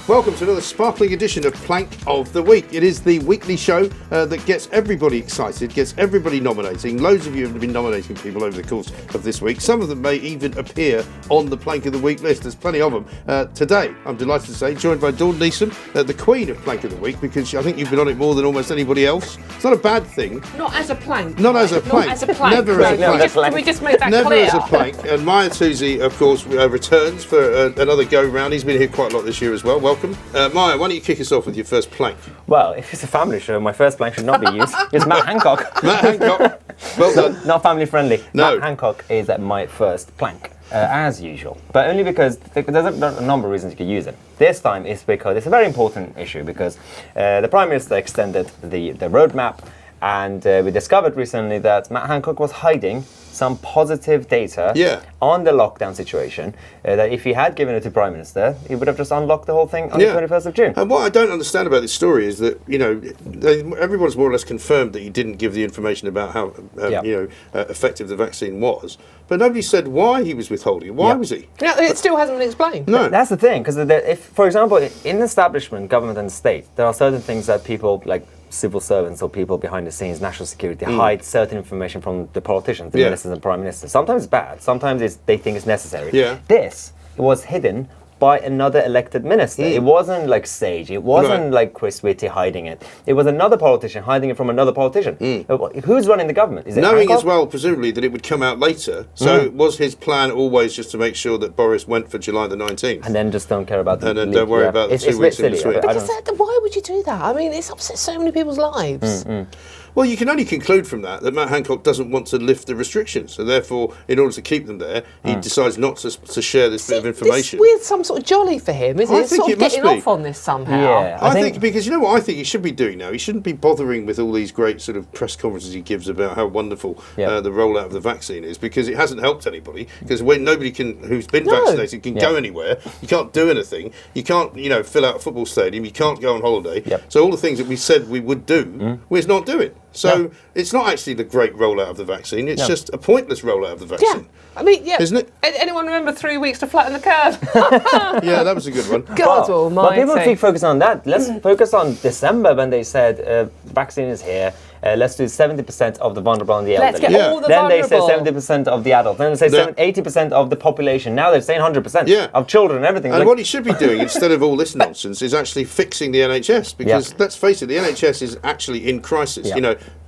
Welcome to another sparkling edition of Plank of the Week. It is the weekly show that gets everybody excited, gets everybody nominating. Loads of you have been nominating people over the course of this week. Some of them may even appear on the Plank of the Week list. There's plenty of them. Today, I'm delighted to say, joined by Dawn Neesom, the queen of Plank of the Week, because I think you've been on it more than almost anybody else. It's not a bad thing. Not as a plank. Not as a plank. Not as a plank. Never as a plank. Can we just make that Never clear? as a plank. And Mahyar Tousi, of course, returns for another go-round. He's been here quite a lot this year as well. Welcome. Mahyar, why don't you kick us off with your first plank? Well, if it's a family show, my first plank should not be used. It's Matt Hancock. Matt Hancock. Well done. Not family friendly. No. Matt Hancock is my first plank, as usual. But only because there's a number of reasons you could use it. This time is because it's a very important issue because the Prime Minister extended the roadmap, and we discovered recently that Matt Hancock was hiding some positive data on the lockdown situation, that if he had given it to Prime Minister, he would have just unlocked the whole thing on the 21st of June. And what I don't understand about this story is that, everyone's more or less confirmed that he didn't give the information about how, effective the vaccine was. But nobody said why he was withholding. Why was he? Yeah, it still hasn't been explained. No. That's the thing, because if, for example, in establishment, government and state, there are certain things that people, like civil servants or people behind the scenes, national security, hide certain information from the politicians, the ministers and prime ministers. Sometimes it's bad, sometimes they think it's necessary. Yeah. This was hidden by another elected minister. It wasn't like Sage, it wasn't like Chris Whitty hiding it. It was another politician hiding it from another politician. Who's running the government? Is it Knowing Hancock? as well, presumably, that it would come out later. So was his plan always just to make sure that Boris went for July the 19th? And then just don't care about the And then don't worry about the 2 weeks in between. Why would you do that? I mean, it's upset so many people's lives. Well, you can only conclude from that Matt Hancock doesn't want to lift the restrictions, so therefore, in order to keep them there, he decides not to share this bit of information. It's weird, some sort of jolly for him, isn't it? I think Sort it of must getting be. off on this somehow. Yeah. I think because you know what I think he should be doing now? He shouldn't be bothering with all these great sort of press conferences he gives about how wonderful the rollout of the vaccine is, because it hasn't helped anybody. Because when nobody who's been vaccinated can go anywhere, you can't do anything, you can't fill out a football stadium, you can't go on holiday. So all the things that we said we would do, we're not doing. So it's not actually the great rollout of the vaccine, it's just a pointless rollout of the vaccine. Yeah. I mean, Isn't it? Anyone remember 3 weeks to flatten the curve? Yeah, that was a good one. God almighty. But people keep focusing on that. Let's focus on December when they said vaccine is here. Let's do 70% of the vulnerable and the elderly. Let's get all the then vulnerable. They say 70% of the adults. Then they say 80% of the population. Now they're saying 100% of children and everything. And what he should be doing, instead of all this nonsense, is actually fixing the NHS. Because let's face it, the NHS is actually in crisis.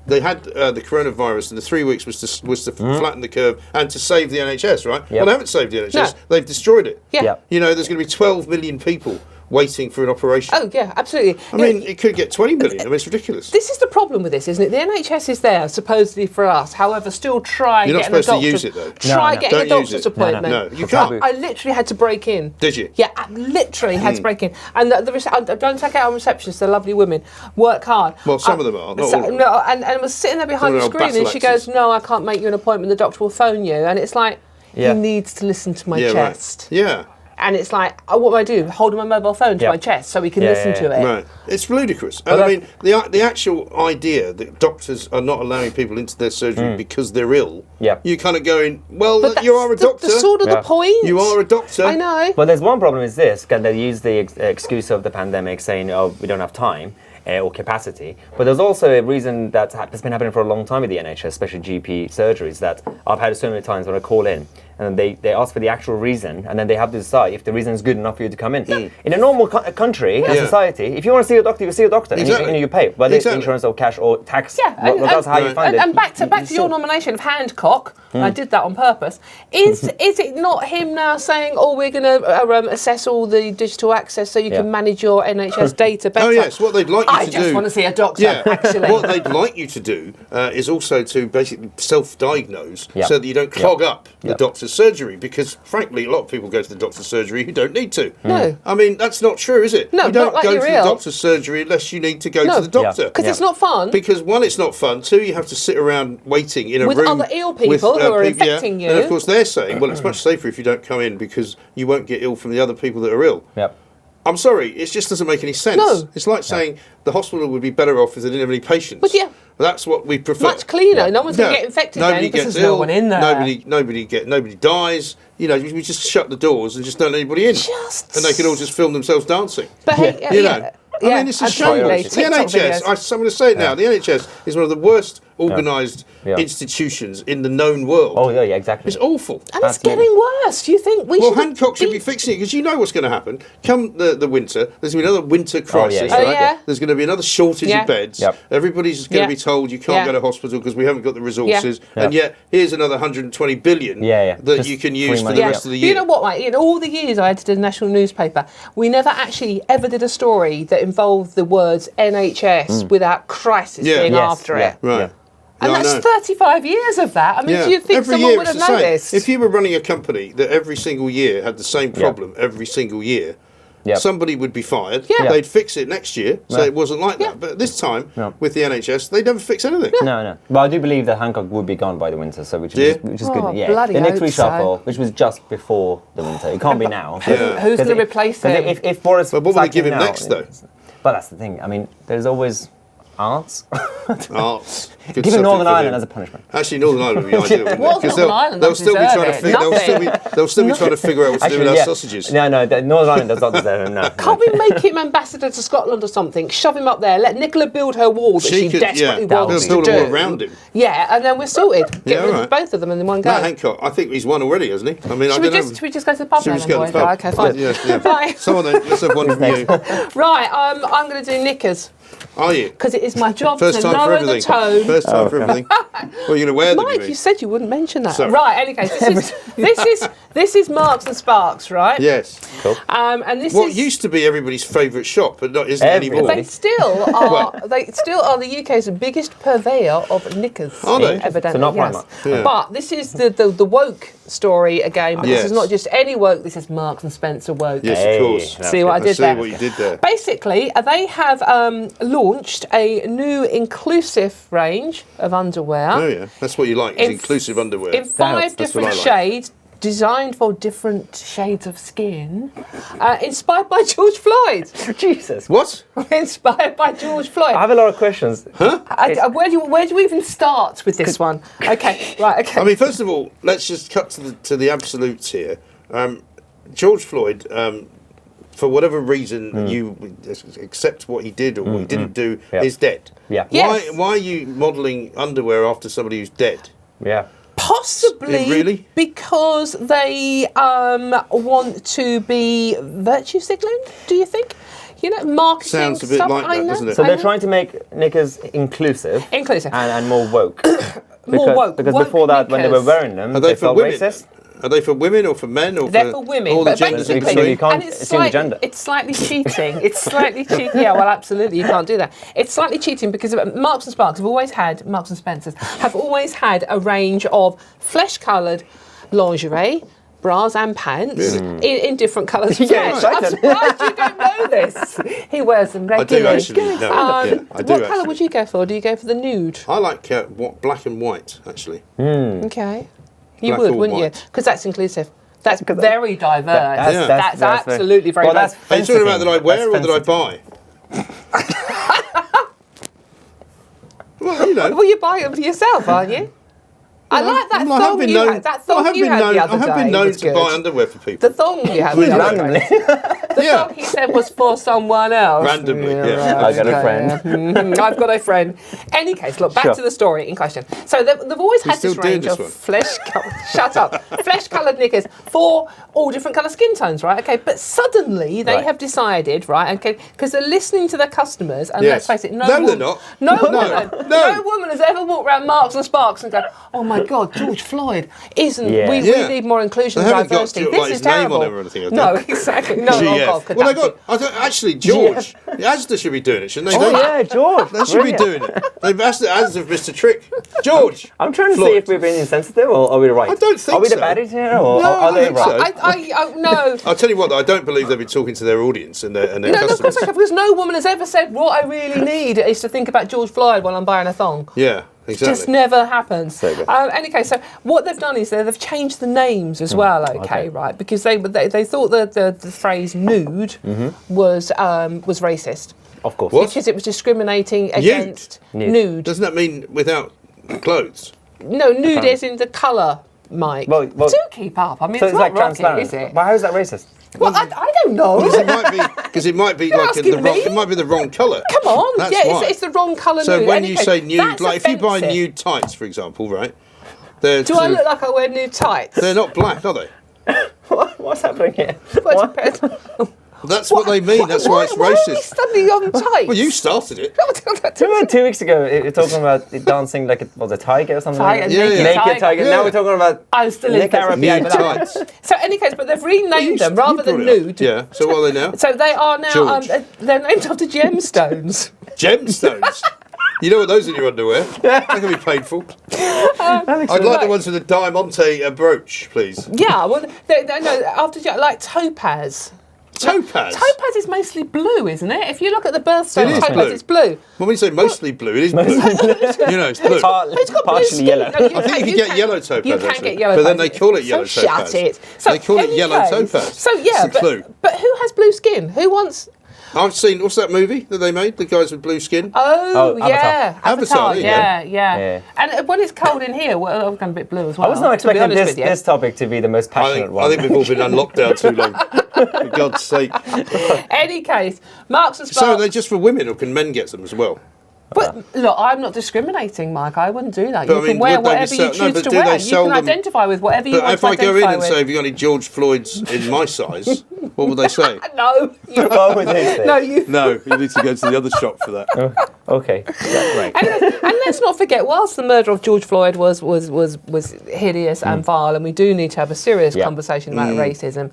They had the coronavirus, and the 3 weeks was to flatten the curve and to save the NHS, right? Well, they haven't saved the NHS. No. They've destroyed it. Yeah. There's going to be 12 million people waiting for an operation. Oh, yeah, absolutely. I mean, it could get 20 million. I mean, it's ridiculous. This is the problem with this, isn't it? The NHS is there, supposedly, for us. However, still try You're not getting a supposed doctor. to use it, though. Try getting Don't a doctor's use it. appointment. No, you can't. I literally had to break in. Did you? Yeah, I literally had to break in. And I don't take it out on receptionists, they're lovely women, work hard. Well, some of them are, not all of them. No, and I was sitting there behind the Some of them are screen, and she battle goes, "No, I can't make you an appointment, the doctor will phone you." And it's like, he needs to listen to my chest. Right. Yeah. And it's like, what do? Holding my mobile phone to my chest so we can listen to it. Right. It's ludicrous. And I mean, the actual idea that doctors are not allowing people into their surgery because they're ill, you're kind of going, well, But you are a doctor. That's sort of the point. You are a doctor. I know. But there's one problem is this, they use the excuse of the pandemic saying, oh, we don't have time. Or capacity, but there's also a reason that has been happening for a long time with the NHS, especially GP surgeries, that I've had so many times when I call in and they ask for the actual reason, and then they have to decide if the reason is good enough for you to come in. In a normal country and society, if you want to see a doctor, you see a doctor, and you pay, whether it's insurance or cash or tax. That's how you find it. And back to your nomination of Hancock, I did that on purpose. Is it not him now saying, "Oh, we're going to assess all the digital access so you can manage your NHS data better"? Oh yes, what they'd like you to do. I just want to see a doctor. Actually, what they'd like you to do is also to basically self-diagnose so that you don't clog up the doctor's surgery. Because frankly, a lot of people go to the doctor's surgery who don't need to. No, I mean that's not true, is it? No, you don't not like go to you're the ill. doctor's surgery unless you need to go to the doctor. Because it's not fun. Because one, it's not fun. Two, you have to sit around waiting in a with room other ill people who are infecting you. And of course, they're saying, well, it's much safer if you don't come in because you won't get ill from the other people that are ill. I'm sorry, it just doesn't make any sense. No. It's like saying the hospital would be better off if they didn't have any patients. But That's what we prefer. Much cleaner. No one's going to get infected. Nobody because gets there's ill. no one in there. Nobody dies. You know, we just shut the doors and just don't let anybody in, and they can all just film themselves dancing. But hey, you know. I mean, it's a shame. The NHS, I'm going to say it now, the NHS is one of the worst organised institutions in the known world. Oh, yeah, exactly. It's awful. And it's getting worse. Do you think we should... Well, Hancock should be fixing it, because you know what's going to happen. Come the winter, there's going to be another winter crisis, right? There's going to be another shortage of beds. Everybody's going to be told you can't go to hospital because we haven't got the resources. And yet, here's another 120 billion that you can use for the rest of the year. You know what, like, in all the years I edited a national newspaper, we never actually ever did a story that involved the words NHS without crisis being after it. Right. And that's 35 years of that. I mean, do you think someone would have noticed? If you were running a company that every single year had the same problem every single year, somebody would be fired. They'd fix it next year, so it wasn't like that. But this time, with the NHS, they never fix anything. No. But I do believe that Hancock would be gone by the winter, so which is good. Yeah. The next reshuffle, which was just before the winter. It can't be now. Who's going to replace him? If Boris... But what will they give him next, though? But that's the thing. I mean, there's always... Arts. Give him Northern Ireland as a punishment. Actually, Northern Ireland would be ideal. Because they'll still be trying to figure out what to do with our sausages. No, Northern Ireland does not deserve him. No. Can't we make him ambassador to Scotland or something? Shove him up there. Let Nicola build her wall that she desperately wants to do. Build a wall around him. Yeah, and then we're sorted. Get rid of both of them in one go. Matt Hancock, I think he's won already, hasn't he? I mean, I don't know. Should we just go to the pub then? Okay, fine. Right. Someone then, let's have one for you. Right, I'm going to do knickers. Are you? Because it is my job First to time for lower everything. the tone. First time for everything. Well, you're going to wear them, Mike, you said you wouldn't mention that. Sorry. Right, anyway, this is Marks and Sparks, right? Yes. Cool. And this what used to be everybody's favourite shop, but not isn't anymore. They still are. They still are the UK's biggest purveyor of knickers. Are they? Evidently, so not Primark. Yeah. But this is the woke story again. But this is not just any woke. This is Marks and Spencer woke. Yes, of course. See what I did there? See what you did there. Basically, they have launched a new inclusive range of underwear. Oh yeah, that's what you like. Is inclusive underwear. In 5 different shades. Designed for different shades of skin, inspired by George Floyd. Jesus. What? Inspired by George Floyd. I have a lot of questions. Huh? Where do we even start with this one? Okay, right. Okay. I mean, first of all, let's just cut to the absolutes here. George Floyd, for whatever reason you accept what he did or what he didn't do, is dead. Yeah. Why are you modelling underwear after somebody who's dead? Yeah. Possibly because they want to be virtue signaling, do you think? You know, marketing sounds a bit stuff. like that, doesn't it? So they're trying to make knickers inclusive. And more woke. Because before that, when they were wearing them, they felt racist. Are they for women or for men or they're for women? all the genders in between? You can't assume the gender. It's slightly cheating. It's slightly cheating. Yeah, well, absolutely, you can't do that. It's slightly cheating because Marks and Sparks have always had, Marks and Spencers have always had a range of flesh-coloured lingerie, bras and pants in different colours. Yeah, I'm surprised you don't know this. He wears them regularly. I do actually. No, I do what colour would you go for? Do you go for the nude? I like black and white, actually. Okay. You Black would, or wouldn't white. you? Because that's inclusive. That's very diverse. That's absolutely very diverse. Are you talking about that I wear or that I buy? Well, you know. Well, you buy them for yourself, aren't you? I like that thong you had. That thong you had the other day. I have been known to buy underwear for people. The thong you had the other day. The thong he said was for someone else. Randomly, yeah. I got a friend. I've got a friend. Any case, look, back to the story in question. So they've always had this range of flesh-coloured knickers for all different colour skin tones, right? Okay, but suddenly they have decided, right, okay, because they're listening to their customers, and let's face it, no woman has ever walked around Marks and Sparks and gone, oh my God, George Floyd isn't. We need more inclusion and diversity. This is terrible. No, exactly. No, well, actually, George, Asda should be doing it, shouldn't they? Oh yeah, George. They should be doing it. They've asked the Asda of Mr. Trick. George. I'm trying to see if we're being insensitive or are we right? I don't think so. Are we the baddies here or are they right? No. I'll tell you what, I don't believe they've been talking to their audience and their customers. No, of course I have, because no woman has ever said what I really need is to think about George Floyd while I'm buying a thong. Yeah. Exactly. Just never happens. Anyway, so what they've done is they've changed the names as well. Okay, right? Because they thought that the phrase nude was racist. Of course. What? Because it was discriminating against nude. Doesn't that mean without clothes? No, nude is in the colour, Mike. Well, do keep up. I mean, so it's it's not like rocket, transparent. is it? Well, how is that racist? Well, I don't know. Because it might be You're like asking me? it might be the wrong colour. Come on, That's yeah, why. it's the wrong colour nude. So when you say nude, that's like if you buy offensive. nude tights, for example, right? Do I look like I wear nude tights? They're not black, are they? What's happening here? That's what they mean. That's why it's Why are we racist. studying on tights? Well, you started it. Remember 2 weeks ago, you're talking about dancing like it was a tiger or something like that? Naked tiger. Yeah. Now we're talking about I'm still in therapy. Nude tights. So, any case, but they've renamed them rather than nude. Yeah. So what are they now? So they are now. George. They're named after gemstones. Gemstones. You know what those in your underwear? That can be painful. I'd like the ones with a diamante brooch, please. Yeah, well, no, after like topaz. Topaz? Topaz is mostly blue, isn't it? If you look at the birthstone It of is topaz, blue. it's blue. Well, when you say mostly blue, it is blue. You know, it's blue. It's got blue Partially skin. yellow. No, I think you can get yellow topaz, You can actually. get yellow But then topaz. they call it yellow so topaz. Shut it. So They call it any yellow case- topaz. So yeah, It's a clue. but who has blue skin? Who wants? I've seen, what's that movie that they made? The guys with blue skin? Oh, yeah, Avatar, there you go. yeah. And when it's cold in here, well, I'm going a bit blue as well. I was not to be expecting honest with you. this topic to be the most passionate one. I think we've all been on lockdown too long. For God's sake. Any case, Marks and So Sparks. they're just for women, or can men get them as well? But look, I'm not discriminating, Mike. I wouldn't do that. But You I can mean, wear would they be whatever you sell- no, choose but to do wear. they You sell can them- identify with whatever you But want if to I go identify in and with. say, have you got any George Floyds in my size? What would they say? No, you, What would they say? no, you. No, you need to go to the other shop for that. Okay, right. And let's not forget, whilst the murder of George Floyd was hideous and vile, and we do need to have a serious conversation about racism,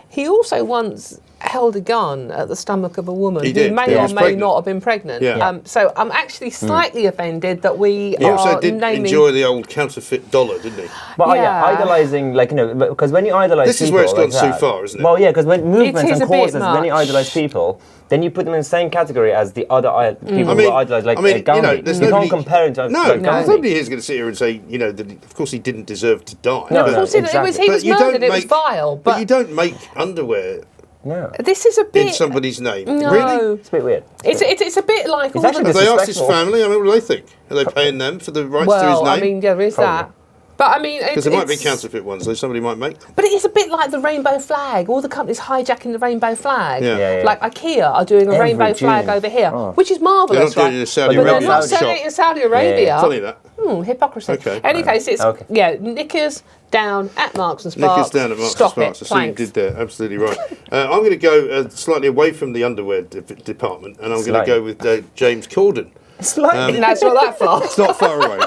he also once held a gun at the stomach of a woman He who did. may He or was may pregnant. not have been pregnant. Yeah. So I'm actually slightly offended that we He are also did naming... enjoy the old counterfeit dollar, didn't he? But Yeah. idolising, like, you know, because when you idolise This people... is where it's gone like too that- far, isn't it? Well, yeah, because when movements is and a bit causes, when you much. idolise people, then you put them in the same category as the other people I mean- who idolise, like I mean, Gandhi. you know, there's you nobody- can't compare him to No, like Gandhi. nobody here is going to sit here and say, you know, that of course he didn't deserve to die. No, Of no, course, he exactly. was you don't murdered, it was vile, But but you don't make underwear No, this is a bit... in somebody's name. No. Really? it's a bit weird. It's a bit like all actually the... Have they asked his disrespectful. family? I mean, what do they think? Are they paying them for the rights to his Well, name? I mean, yeah, there is Probably. that. But I mean, Because there might be counterfeit ones, so somebody might make them. But it is a bit like the rainbow flag. All the companies hijacking the rainbow flag. Yeah. Yeah, yeah. Like IKEA are doing a Every rainbow flag June. over here, Oh. which is marvellous, They're not right? doing it in Saudi But they're Arabia not shop. selling it in Saudi Arabia. Funny that. Hypocrisy. Okay. In any case, it's Okay. knickers down at Marks and Sparks. Nick is down at Marks Stop and Sparks. it, I see what you planks. did there. Absolutely right. I'm going to go slightly away from the underwear department, and I'm going to Slightly. go with James Corden. Slightly. No, it's not that far. It's not far away.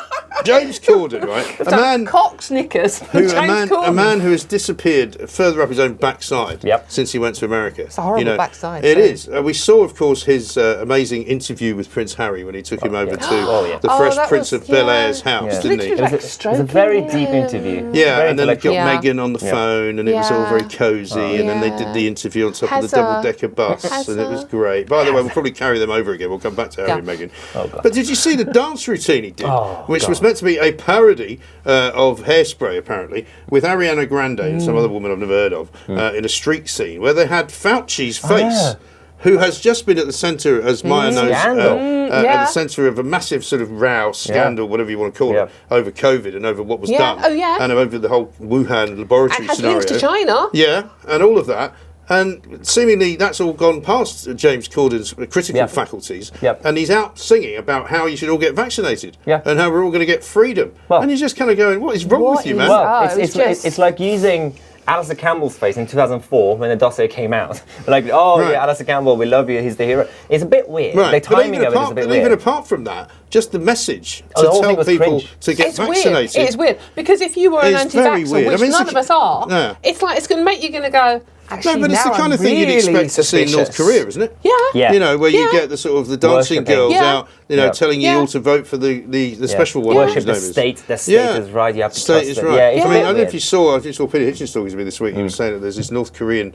James Corden, right? A man Cox knickers. who James Corden. a man who has disappeared further up his own backside Yep. since he went to America. It's a horrible backside, It too. is. We saw, of course, his amazing interview with Prince Harry when he took him over to Oh, yeah. the Oh, Fresh that Prince was- of Bel-Air's yeah. house, Yeah. didn't he? Literally like It was a stroking very him. deep interview. Yeah, Very and then he got intellectual. Yeah. Meghan on the phone, and it was all very Yeah. cosy. And then they did the interview on top of the Hazza. double-decker bus, and it was great. By the way, we'll probably carry them over again. We'll come back to Harry and Meghan. Oh, God. But did you see the dance routine he did, Oh, which God. was meant to be a parody of Hairspray, apparently, with Ariana Grande and some other woman I've never heard of in a street scene where they had Fauci's face. Who has just been at the centre, as Maya knows, Scandal. at Yeah. the centre of a massive sort of row, scandal, whatever you want to call Yeah. it, over COVID and over what was Yeah. done. Oh, yeah. And over the whole Wuhan laboratory And has scenario. links to China. Yeah, and all of that. And seemingly that's all gone past James Corden's critical Yep. faculties. Yep. And he's out singing about how you should all get vaccinated. Yeah. And how we're all going to get freedom. Well- and you're just kind of going, what is wrong What with you, is man? that? Well, Oh, it's, it was just- it's like using Alistair Campbell's face in 2004 when the dossier came out. Like, oh Right. yeah, Alistair Campbell, we love you, he's the hero. It's a bit weird. Right. The But timing even of it is apart, a bit but even weird. apart from that, just the message Oh, to the whole thing tell was people cringe. to get It's vaccinated. weird. It is weird because if you were an It's very anti-vaxxer, weird. which I mean, it's none the- of us are, Yeah. it's like it's going to make you going to go. Actually, No, but it's the now kind I'm of thing you'd really expect to see in North suspicious. Korea, isn't it? Yeah. Yeah. You know, where you Yeah. get the sort of the dancing Worshipping. girls Yeah. out, you know, Yeah. telling you Yeah. all to vote for the special one. Worship whose the name is. state. The state Yeah. is right. You have to State trust is it. right. Yeah, it's I a mean, bit I don't know if weird. you saw. I just saw Peter Hitchens talking to me this week. He was saying that there's this North Korean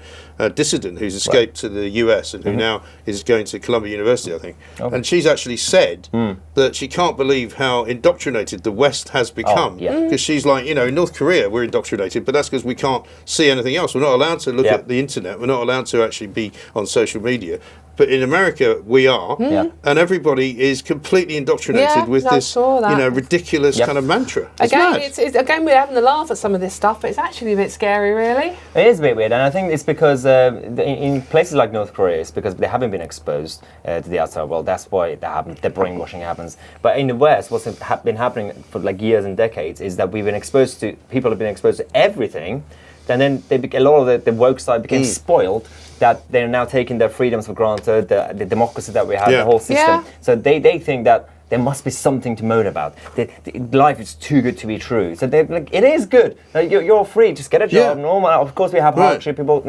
dissident who's escaped to the US and who now is going to Columbia University, I think. And she's actually said that she can't believe how indoctrinated the West has become. yeah. Because she's like, you know, in North Korea we're indoctrinated, but that's because we can't see anything else. We're not allowed to look Yeah. at the internet. We're not allowed to actually be on social media. but in America we are, and everybody is completely indoctrinated with this, ridiculous kind of mantra. Again, we're having a laugh at some of this stuff, but it's actually a bit scary, really. It is a bit weird, and I think it's because in places like North Korea, it's because they haven't been exposed to the outside world. That's why the brainwashing happens. But in the West, what's been happening for like years and decades is that people have been exposed to everything, and then a lot of the woke side became spoiled, that they're now taking their freedoms for granted, the democracy that we have, the whole system. So they think that there must be something to moan about. Life is too good to be true. So they're like, it is good. You're free. Just get a job. Normal. Of course, we have hardship. People,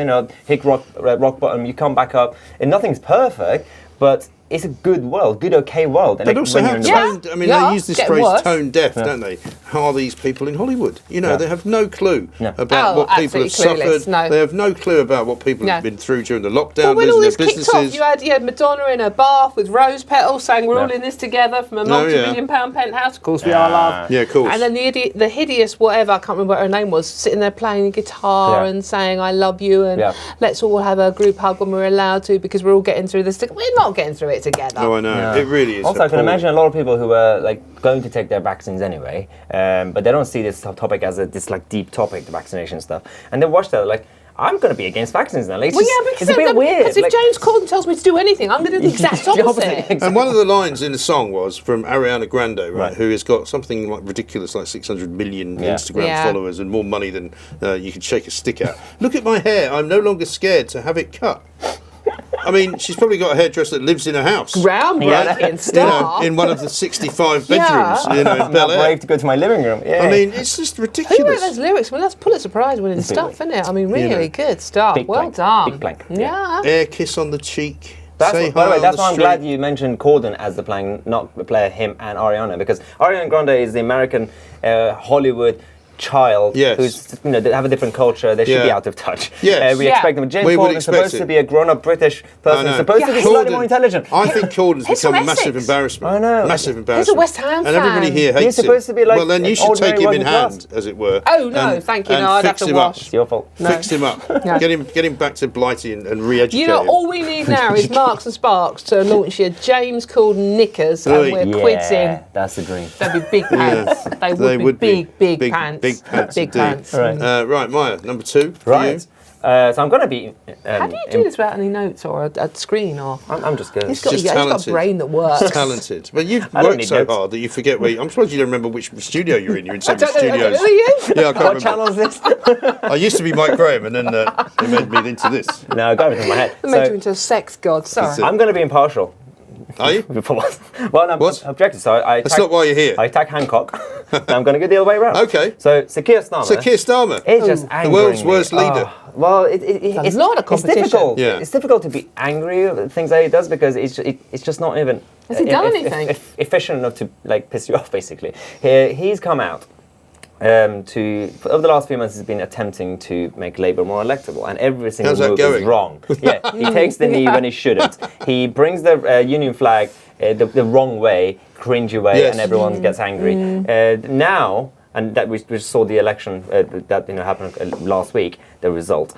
hit rock bottom. You come back up, and nothing's perfect, but it's a good world, okay world. But also have tone. I mean, they use this phrase "tone deaf," don't they? How are these people in Hollywood? They have no clue about what people have suffered. No. They have no clue about what people have been through during the lockdown. Well, when all this kicked off, you had Madonna in her bath with rose petals saying we're all in this together from a multi-million-pound penthouse. Of course, we are, love. Yeah, of course. And then the hideous whatever, I can't remember what her name was, sitting there playing a guitar and saying I love you and let's all have a group hug when we're allowed to because we're all getting through this. We're not getting through it together. No, I know. It really is. Also, I can imagine a lot of people who are like going to take their vaccines anyway, but they don't see this topic as this like deep topic, the vaccination stuff, and they watch that like, I'm going to be against vaccines now. Like, it's a bit weird. Because if James Corden tells me to do anything, I'm going to do the exact opposite. Exactly. And one of the lines in the song was from Ariana Grande, right, who has got something like ridiculous, like 600 million Instagram followers and more money than you can shake a stick at. Look at my hair. I'm no longer scared to have it cut. I mean, she's probably got a hairdresser that lives in a house. Groundbreaking stuff. In one of the 65 bedrooms, in Bel Air. I'm brave to go to my living room. Yeah. I mean, it's just ridiculous. Who wrote those lyrics? Well, that's Pulitzer Prize winning stuff, isn't it? I mean, really good stuff. Well done. Big plank. Yeah. Air kiss on the cheek. By the way, that's why I'm glad you mentioned Corden as the plank, not the player him and Ariana, because Ariana Grande is the American Hollywood child who's they have a different culture. They should be out of touch. We expect them. James Corden is supposed to be a grown-up British person. Supposed to be slightly more intelligent. I think Corden's become a massive embarrassment. I know, massive embarrassment. He's a West Ham fan. And everybody here hates him. He's supposed to be like well, then you should take him in hand, as it were. Oh no, thank you. No, I'd have to wash. It's your fault. Fix him up. Get him back to Blighty and re-educate him. All we need now is Marks and Sparks to launch your James Corden knickers, and we're quids in. That's the dream. They'd be big pants. They would be big pants. Big pants. Big pants. Right, Mahyar, number 2 for you. So I'm going to be... How do you do this without any notes or a screen? Or I'm just good. He's got a brain that works. He's talented. But you've worked so hard that you forget where... I'm surprised you don't remember which studio you're in. You're in several studios. Are you? Yeah, I can't What channel is this? I used to be Mike Graham, and then they made me into this. No, I got everything in my head. They made you into a sex god, sorry. I'm going to be impartial. Are you? Well, I'm objective. So that's not why you're here. I attack Hancock. I'm going to go the other way around. Okay. So Keir Starmer. It's just angry. The world's worst leader. Well, it's not a competition. It's difficult. It's difficult to be angry at things that he does because it's just not even. Has he done anything? Efficient enough to piss you off, basically. He's come out. Over the last few months, he's been attempting to make Labour more electable, and every single move is wrong. He takes the knee when he shouldn't. He brings the Union flag the wrong way, cringy way, and everyone gets angry. Now, and that we saw the election that happened last week, the result.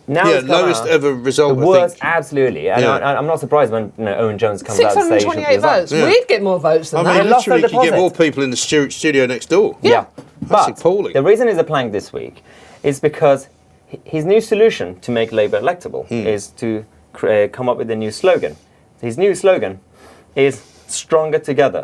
Now lowest ever result. The worst, absolutely. And I'm not surprised when Owen Jones comes out and says 628 votes. We'd get more votes than that. I mean, literally, you can get more people in the studio next door. Yeah. That's appalling. The reason he's a plank this week is because his new solution to make Labour electable is to come up with a new slogan. His new slogan is Stronger Together,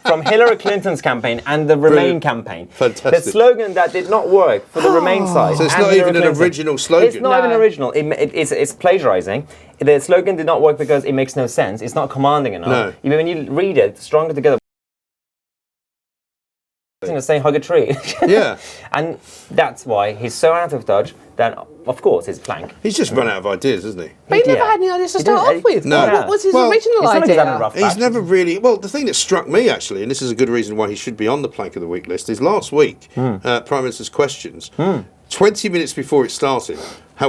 from Hillary Clinton's campaign and the Remain campaign. Fantastic. The slogan that did not work for the Remain side. So it's not even an original slogan. It's not even original. It's plagiarizing. The slogan did not work because it makes no sense. It's not commanding enough. No. Even when you read it, Stronger Together. Saying hug a tree. And that's why he's so out of touch that, of course, he's plank. He's just run out of ideas, hasn't he? But he never had any ideas to start off with. No. What was his original idea? He's never really... Well, the thing that struck me, actually, and this is a good reason why he should be on the plank of the week list, is last week, Prime Minister's Questions, 20 minutes before it started,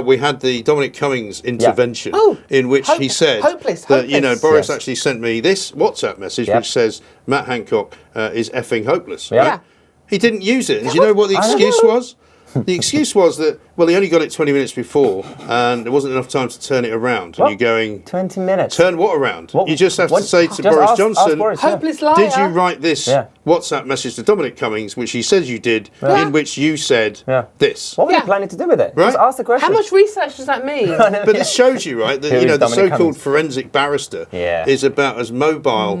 we had the Dominic Cummings intervention in which he said that Boris actually sent me this WhatsApp message which says Matt Hancock is effing hopeless. Right? He didn't use it. And do you know what the excuse was? The excuse was that Well, he only got it 20 minutes before, and there wasn't enough time to turn it around. What? And you're going... 20 minutes? Turn what around? You just have to say to Boris Johnson, hopeless liar. did you write this WhatsApp message to Dominic Cummings, which he says you did, in which you said this? What were you planning to do with it? Right? Just ask the question. How much research does that mean? But this shows you, right, that the so-called forensic barrister is about as mobile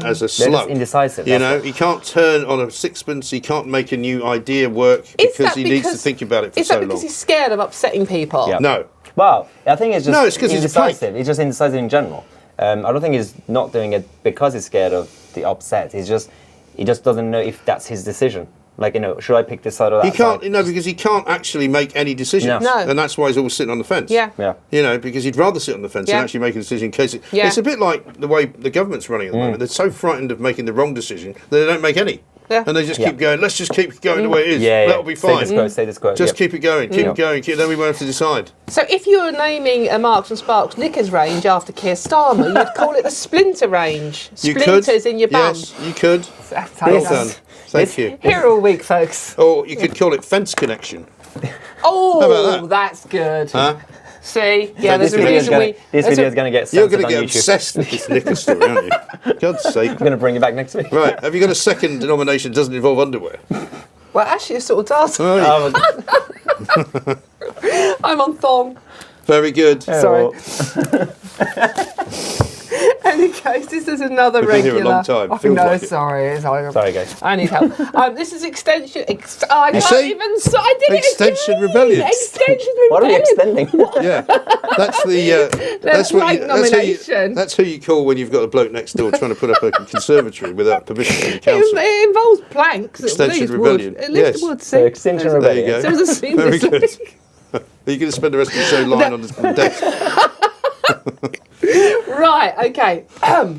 as a slug. Indecisive. You know, he can't turn on a sixpence, he can't make a new idea work because he needs to think about it for so long. Is that because he's scared of upsetting people? Yeah. No. Well, I think it's just it's indecisive. He's just indecisive in general. I don't think he's not doing it because he's scared of the upset. He just doesn't know if that's his decision. Like, should I pick this side or that side? Because he can't actually make any decisions. No. And that's why he's always sitting on the fence. Yeah. Because he'd rather sit on the fence than actually make a decision in case... It's a bit like the way the government's running at the moment. They're so frightened of making the wrong decision that they don't make any. Yeah. And they just keep going, let's just keep going the way it is. That'll be fine. Say this quote. Just keep it going, keep it going. Then we won't have to decide. So if you were naming a Marks and Sparks knickers range after Keir Starmer, you'd call it the Splinter range. Splinters in your bum. Yes, you could. Well done. Thank you. Here all week, folks. Or you could call it Fence Connection. Oh, that's good. Huh? See? Yeah, there's a reason This video is going to get censored. You're going to get YouTube. obsessed with this knicker story, aren't you? God's sake. I'm going to bring you back next week. Right. Have you got a second denomination that doesn't involve underwear? Well, actually, it sort of does. Oh, I'm on thong. very good. Sorry. Any case, this is another We've regular. been here a long time. Oh, Feels no, like it. sorry. Sorry, guys. I need help. This is extension. I can't see? even. I did Extinction it again. Rebellion. Extinction Rebellion. What are we extending? Yeah, that's the. That's what. Nomination. That's who you call when you've got a bloke next door trying to put up a conservatory without permission from the council. It involves planks. Extinction Rebellion. At least wood. So Extinction Rebellion. There you go. There was a scene Very this good. week. Are you going to spend the rest of the show lying on the desk? Right. Okay.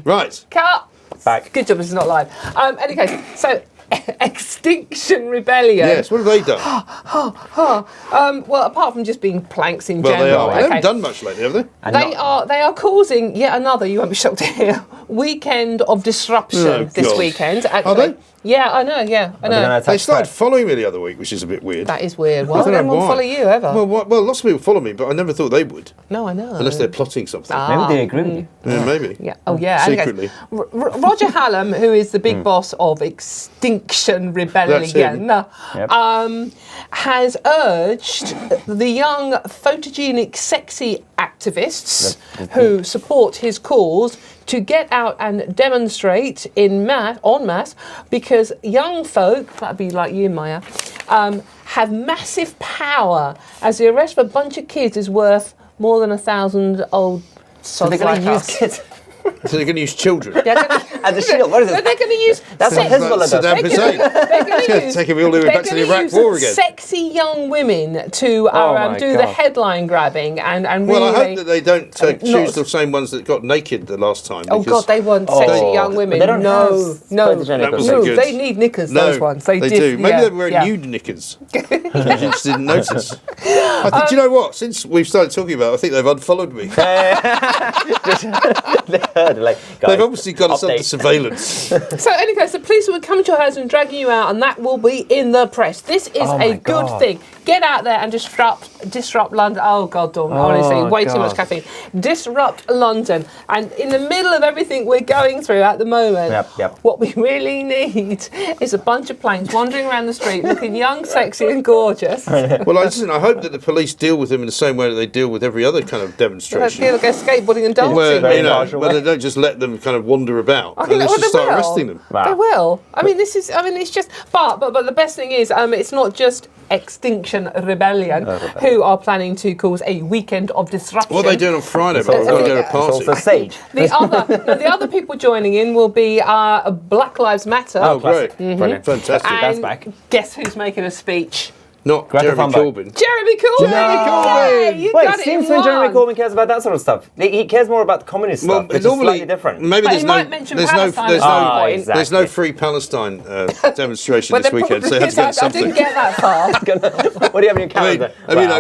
Right. Cut. Back. Good job. This is not live. Any case, so Extinction Rebellion. Yes. What have they done? Well, apart from just being planks in Well, general, they are. They okay. haven't done much lately, have they? They are causing yet another. You won't be shocked to hear weekend of disruption this God. weekend. Actually. Are they? Yeah, I know. Yeah, I know. They started following me the other week, which is a bit weird. That is weird. I Why don't would know anyone why. follow you ever? Well, lots of people follow me, but I never thought they would. No, I know. Unless they're plotting something. Maybe they agree with you. Yeah, maybe. Yeah. Oh, yeah. Secretly. Roger Hallam, who is the big boss of Extinction Rebellion, has urged the young photogenic, sexy activists who support his cause to get out and demonstrate en masse, because young folk, that'd be like you, Mahyar, have massive power, as the arrest of a bunch of kids is worth more than 1,000 old sods So they're going like to use us. kids So they're going to use children. as a shield. What is They're it? going to use. That's what Hezbollah does. Saddam Hussein. They're going to use. Taking me all the way back to the Iraq War again. Sexy young women to my do the God. headline grabbing and really. Well, I hope that they don't choose not- the same ones that got naked the last time. Oh God, they want sexy young women. They don't no, have no, photogenic That was no. good. They need knickers. No, Those ones. They do. Maybe they were wearing yeah. nude knickers. I just didn't notice. I think, do you know what? Since we've started talking about it, I think they've unfollowed me. They've obviously got us under surveillance. So anyway, the police will come to your house and dragging you out, and that will be in the press. This is a good thing. Get out there and disrupt London. Oh God, Dawn, honestly, way too much caffeine. Disrupt London, and in the middle of everything we're going through at the moment, what we really need is a bunch of planes wandering around the street, looking young, sexy, and gorgeous. Well, I hope that the police deal with them in the same way that they deal with every other kind of demonstration. Like skateboarding and dancing. Where they don't just let them kind of wander about. I think They they just start will. arresting them. Wow. They will. It's just. But the best thing is, it's not just Extinction Rebellion who are planning to cause a weekend of disruption. What are they doing on Friday? But we're going to go to a party. It's also Sage. The other people joining in will be Black Lives Matter. Oh, great. Brilliant. Fantastic. That's And back. guess who's making a speech? Not Greta Jeremy Thunberg. Corbyn. Jeremy Corbyn! Corbyn! Yay, you Wait, got it seems in when Jeremy one. Corbyn cares about that sort of stuff. He cares more about the communist stuff, which is slightly different. Maybe But there's he no, might mention there's Palestine no, at some point. exactly. there's no free Palestine demonstration Well, this there weekend, so probably they have to is. I get didn't something. get that far. What do you have in your calendar?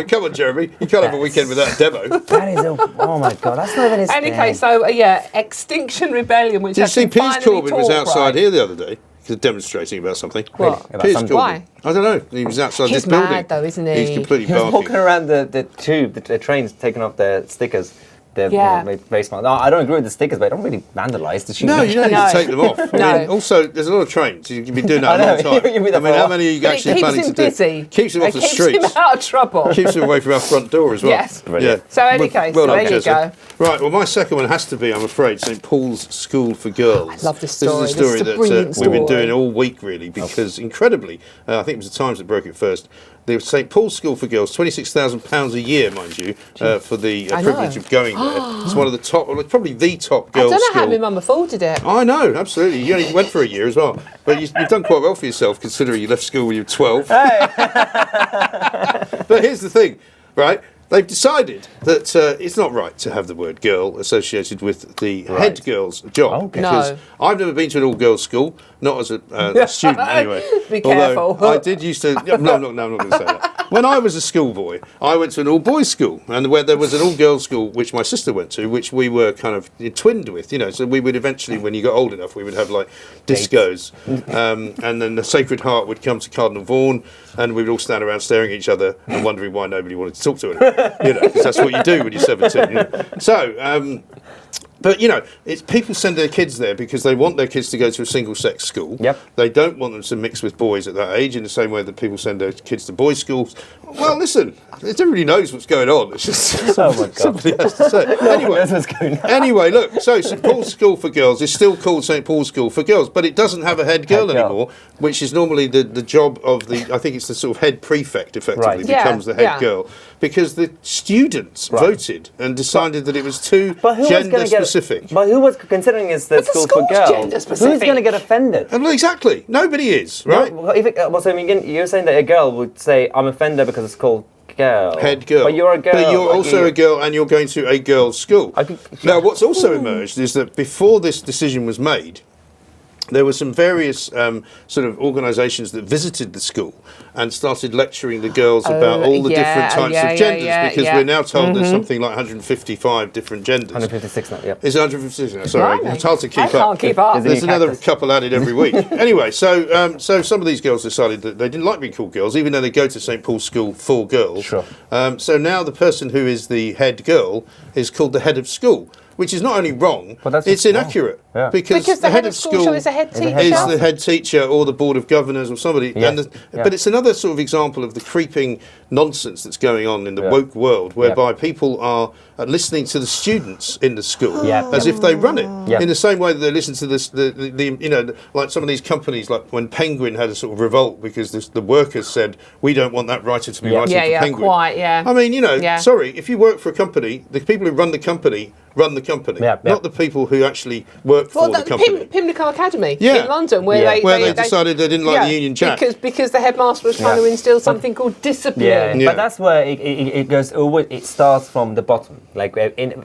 Come on, Jeremy. You can't have a weekend without a demo. That is oh my God, that's not even his Any thing. case, so Extinction Rebellion, which Did you has see been Piers finally Corbyn was talk, outside right? here the other day? demonstrating about something. What? About Piers something. Corden. I don't know. He was outside this building. He's mad though, isn't he? He's completely He was barking. walking around the tube, the trains, taking off the stickers. They're very smart. No, I don't agree with the stickers, but I don't really vandalise the shoes. No, you don't need to take them off. No. I mean, also, there's a lot of trains. You've been doing that a long time. You've been there I mean, for a how while. many are you But actually it keeps planning him to busy. do? Keeps him off the Keeps streets. him out of trouble. Keeps him away from our front door as well. Yes. Brilliant. So any case, Well done, there you Jessica. go. Right, well, my second one has to be, I'm afraid, St Paul's School for Girls. I love this story. This is a story This is a that brilliant we've been story. doing all week, really, because incredibly, I think it was the Times that broke it first. The St Paul's School for Girls, £26,000 a year, mind you, for the privilege of going there. It's one of the top, well, probably the top girls' I don't know school. how my mum afforded it. I know, absolutely. You only went for a year as well. But you've done quite well for yourself, considering you left school when you were 12. But here's the thing, right? They've decided that it's not right to have the word girl associated with the head girl's job. Okay. Because No. I've never been to an all-girls school, not as a student anyway. Be Although careful. I did used to... No, I'm not going to say that. When I was a schoolboy, I went to an all-boys school, and where there was an all-girls school, which my sister went to, which we were kind of twinned with, you know. So we would eventually, when you got old enough, we would have like discos, and then the Sacred Heart would come to Cardinal Vaughan, and we would all stand around staring at each other and wondering why nobody wanted to talk to anyone, you know, because that's what you do when you're 17. You know? So. But, you know, it's people send their kids there because they want their kids to go to a single-sex school. Yep. They don't want them to mix with boys at that age in the same way that people send their kids to boys' schools. Well, listen, everybody knows what's going on. It's just Oh, my God. somebody has to say. Anyway, knows what's going on. Anyway, look, so St Paul's School for Girls is still called St Paul's School for Girls, but it doesn't have a head girl Head girl. anymore, which is normally the job of the, I think it's the sort of head prefect, effectively, Right. Yeah, becomes the head yeah. girl, because the students voted and decided that it was too But who was gender going to get? specific. But who was considering it's the But the school for school's girls? gender Who's specific. going to get offended? Well, exactly. Nobody is, right? No, well, if it, well, so I mean, you're saying that a girl would say, "I'm offended because it's called girl." Head girl. But you're a girl. But you're like also you- a girl and you're going to a girls' school. Now, what's also emerged is that before this decision was made, there were some various sort of organisations that visited the school and started lecturing the girls about all the different types of genders, because we're now told there's something like 155 different genders. 156 now. Yep. Is it 156 now? Sorry, Blimey. it's hard to keep I up. can't keep up. There's a There's new another cactus. couple added every week. Anyway, so some of these girls decided that they didn't like being called girls, even though they go to St Paul's School for girls. Sure. So now the person who is the head girl is called the head of school, which is not only wrong, But that's it's just wrong. inaccurate. Yeah. Because the head of school is a head teacher. is the head teacher or the board of governors or somebody. Yeah. But it's another sort of example of the creeping nonsense that's going on in the Yeah. woke world, whereby people are listening to the students in the school Yeah. as if they run it. Yeah. In the same way that they listen to the you know, like some of these companies, like when Penguin had a sort of revolt because the workers said, we don't want that writer to be Yeah. writing Yeah, for yeah, Penguin. quite, yeah. I mean, you know, Yeah. sorry, if you work for a company, the people who run the company, Yeah, yeah. not the people who actually work for the company. Pimlico Academy Yeah. in London, where Yeah. they decided they didn't like the Union Jack. because the headmaster was trying Yeah. to instill something called discipline. Yeah, Yeah. but that's where it goes. It starts from the bottom, like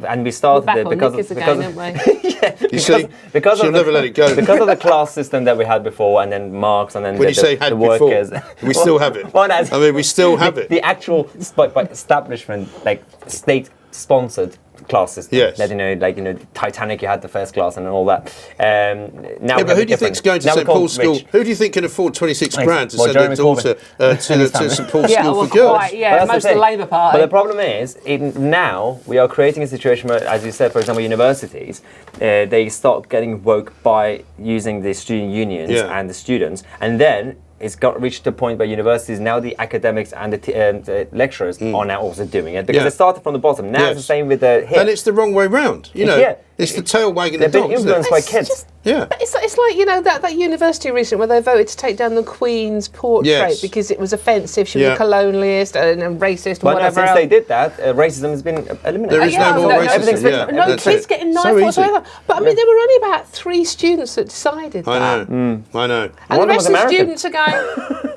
and we started Back it on because knickers of, again, because aren't we? You see, because she'll of the, never let it go. because of the class system that we had before, and then marks, and then When you say had the before, workers. we still have it. Well, that's- I mean, we still have it. The actual establishment, like state-sponsored class system. Yes. That, Titanic, you had the first class and all that. Now, Yeah, but who do you think's going to St Paul's School? Who do you think can afford 26 grand to Well, send their Jeremy daughter to St Paul's Yeah, School well, for girls? quite, yeah, But that's most the of the thing. Labour Party. But the problem is, now we are creating a situation where, as you said, for example, universities, they start getting woke by using the student unions Yeah. and the students, and then it's reached the point where universities, now the academics and the lecturers are now also doing it, because Yeah. it started from the bottom. Now Yes. it's the same with the hip. And it's the wrong way round. You know, Yeah. it's the tail wagging the They've been dog, isn't it? influenced by It's kids. just- Yeah. But it's like, that university recently where they voted to take down the Queen's portrait Yes. because it was offensive. She was Yeah. a colonialist and racist and But whatever since else. they did that, racism has been eliminated. There is no more racism. everything's Yeah. written. No That's kids it. getting So knife easy. whatsoever. But I mean, there were only about 3 students that decided that. I know. I know. And One the of them rest was of the American. students are going,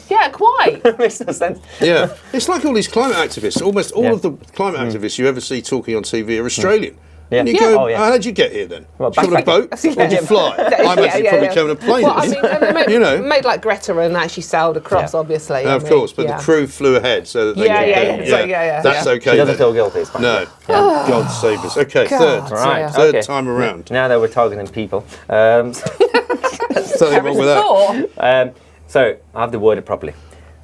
yeah, quite. Makes no sense. Yeah. It's like all these climate activists. Almost all Yeah. of the climate activists you ever see talking on TV are Australian. Yeah. And you Yeah. go, Oh, yeah. how did you get here then? Well, Did you come on a boat? Or did you fly? I imagine you probably came on a plane. Well, I mean, they made, You know. made like Greta and actually sailed across, Yeah. obviously. Of course, but the crew flew ahead so that they Yeah, could yeah, go. yeah. So, yeah. That's Yeah. okay. She doesn't then. feel guilty. It's fine. No. God save us. Okay, God, third. yeah. Right. Third okay. time around. Now that we're targeting people. There's nothing wrong with that. So I have to word it properly.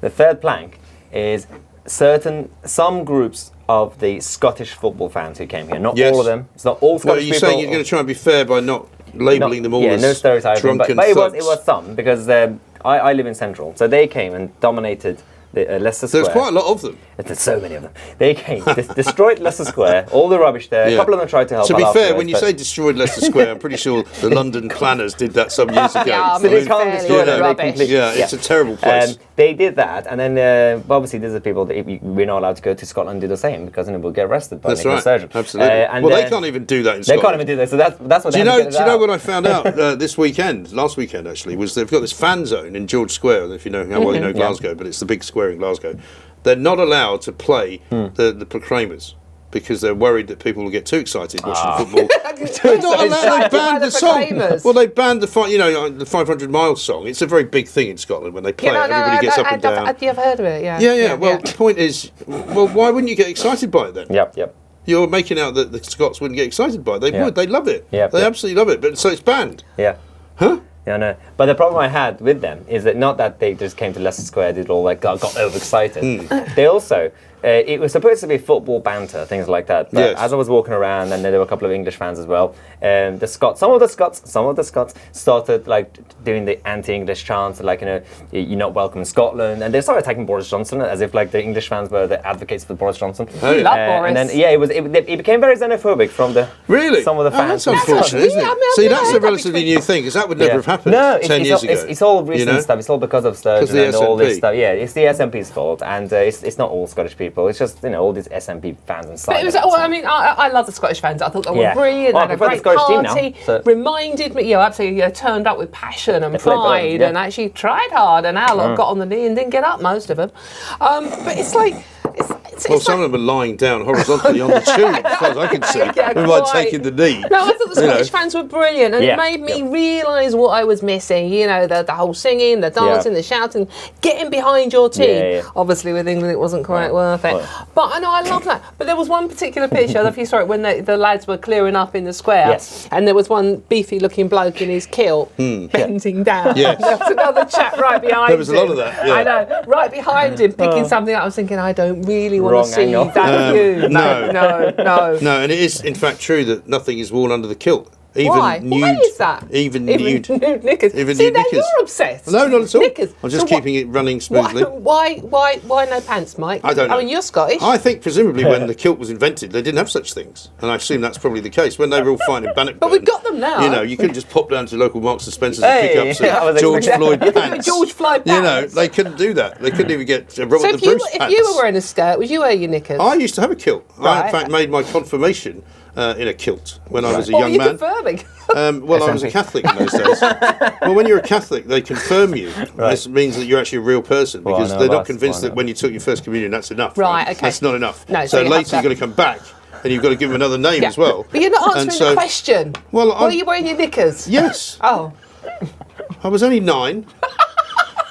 The third plank is some groups of the Scottish football fans who came here. Not all of them. It's not all Scottish people. Are you saying you're going to try and be fair by not labelling them all as no stereotyping, drunken but it thugs? was some, because I live in Central, so they came and dominated Leicester Square. There's quite a lot of them. There's so many of them. They came, destroyed Leicester Square, all the rubbish there. A couple of them tried to help. To be fair, when you say destroyed Leicester Square, I'm pretty sure the London planners did that some years ago. Yeah, so they can't destroy it. It's a terrible place. They did that, and then obviously there's the people that we're not allowed to go to Scotland and do the same, because then we'll get arrested by Nicola Sturgeon. Absolutely. Well, they can't even do that in Scotland. They can't even do that. So that's what. Do you know what I found out last weekend actually, was they've got this fan zone in George Square. I don't know if you know how well you know Glasgow, but it's the big square in Glasgow. They're not allowed to play the Proclaimers because they're worried that people will get too excited watching football. They're not allowed. They banned the song. Well, they banned the 500 Miles song. It's a very big thing in Scotland when they play it. Everybody gets up and down. Have you ever heard of it? Yeah. Well, the point is, why wouldn't you get excited by it then? Yep. You're making out that the Scots wouldn't get excited by it. They would. They love it. They absolutely love it. But so it's banned. Yeah. Huh? Yeah, no. But the problem I had with them is that not that they just came to Leicester Square, did all got overexcited. They also, it was supposed to be football banter, things like that. But as I was walking around, and then there were a couple of English fans as well, some of the Scots started like doing the anti-English chants, like, you're not welcome in Scotland, and they started attacking Boris Johnson as if like the English fans were the advocates for Boris Johnson. We love Boris. And then it became very xenophobic from some of the fans. That's unfortunate, isn't it? See, that's a relatively new thing, because that would never have happened 10 years ago. It's all recent stuff. It's all because of Sturgeon and all this stuff. Yeah, it's the SNP's fault, and it's not all Scottish people. It's just all these SNP fans and stuff. I love the Scottish fans. I thought they were brilliant. They had a great party. Reminded me, absolutely, turned up with passion and pride, and actually tried hard. And our lot got on the knee and didn't get up, most of them. But it's like. Some of them are lying down horizontally on the tube, as far as I can see. We might taking the knee. No, I thought the Scottish fans were brilliant, and it made me realise what I was missing. The whole singing, the dancing, the shouting, getting behind your team. Yeah. Obviously, with England, it wasn't quite worth it. But I know I love that. But there was one particular picture. I don't know if you saw it when the lads were clearing up in the square, and there was one beefy-looking bloke in his kilt bending down. Yes. There was another chap right behind him. There was a lot of that. Yeah. I know, right behind him, picking something up. I was thinking, I don't really want to see that view. No. No, and it is in fact true that nothing is worn under the kilt. Even why? nude. Why is that? Even nude knickers. Even See, nude now knickers. you're obsessed. No, not at all. Knickers. I'm just keeping it running smoothly. Why no pants, Mike? I don't know. I mean, you're Scottish. I think presumably when the kilt was invented, they didn't have such things, and I assume that's probably the case. When they were all fighting in Bannockburn, but we've got them now. You couldn't just pop down to local Marks and Spencers and pick up some George Floyd pants. George Floyd pants. They couldn't do that. They couldn't even get Robert the Bruce pants. If you were wearing a skirt, would you wear your knickers? I used to have a kilt. I in fact made my confirmation in a kilt when I was a young man. Confirming? I was a Catholic in those days. Well, when you're a Catholic, they confirm you. Right. This means that you're actually a real person, because they're not convinced that when you took your first communion, that's enough. Right, okay. That's not enough. No, so later you've got to come back, and you've got to give them another name as well. But you're not answering the question. Well, are you wearing your knickers? Yes. Oh. I was only 9.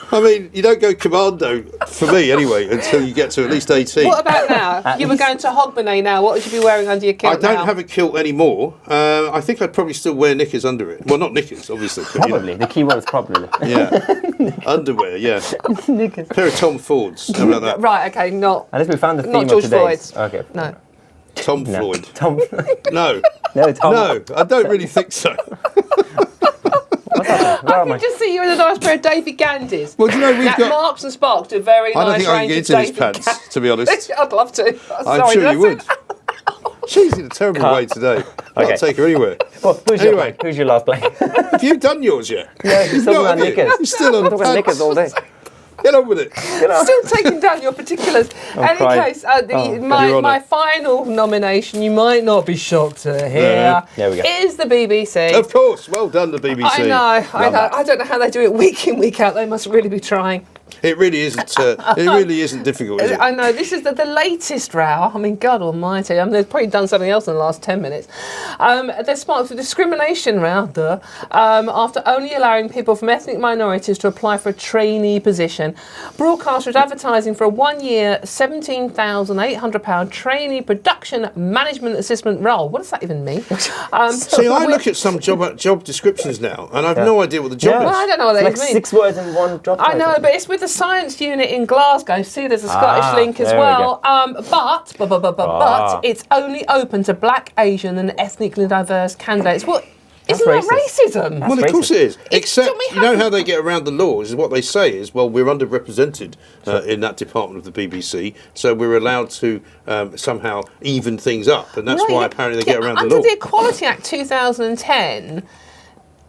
I mean, you don't go commando, for me anyway, until you get to at least 18. What about now? You were going to Hogmanay now. What would you be wearing under your kilt I don't have a kilt anymore. I think I'd probably still wear knickers under it. Well, not knickers, obviously. Probably. The key word is probably. Yeah. Underwear, yeah. Knickers. A pair of Tom Fords. How about that? Right, okay, not... Unless we found the theme not George of today's. Floyd's. Okay. No. Tom Floyd. No. No, I don't really think so. I can just see you in a nice pair of Davy Gandys. Well, do you know, we've got... Marks and Sparks do very nice. I don't think I can get into these pants, to be honest. I'd love to. I'm sure you would. She's in a terrible way today. I'll take her anywhere. Well, who's your last blank? Have you done yours yet? Yeah, you're still on knickers. You're still on pants. Knickers all day. Get on with it. Still taking down your particulars. Any case, my final nomination, you might not be shocked to hear, is the BBC. Of course. Well done, the BBC. I know. I don't know how they do it week in, week out. They must really be trying. It really isn't. It really isn't difficult, is it? I know, this is the latest row. I mean, God almighty. I mean, they've probably done something else in the last 10 minutes. They're sparked a discrimination row after only allowing people from ethnic minorities to apply for a trainee position. Broadcasters advertising for a 1-year, £17,800 trainee production management assistant role. What does that even mean? See, I look at some job descriptions now, and I've no idea what the job is. Well, I don't know what they like mean. 6 words in one job title. I know, but it's with the science unit in Glasgow. See, there's a Scottish link as well. But it's only open to black, Asian, and ethnically diverse candidates. Well, isn't that racism? Well, of course it is. Except, you know how they get around the laws? Is what they say is, well, we're underrepresented in that department of the BBC, so we're allowed to somehow even things up, and that's why apparently they get around the law. Under the Equality Act 2010,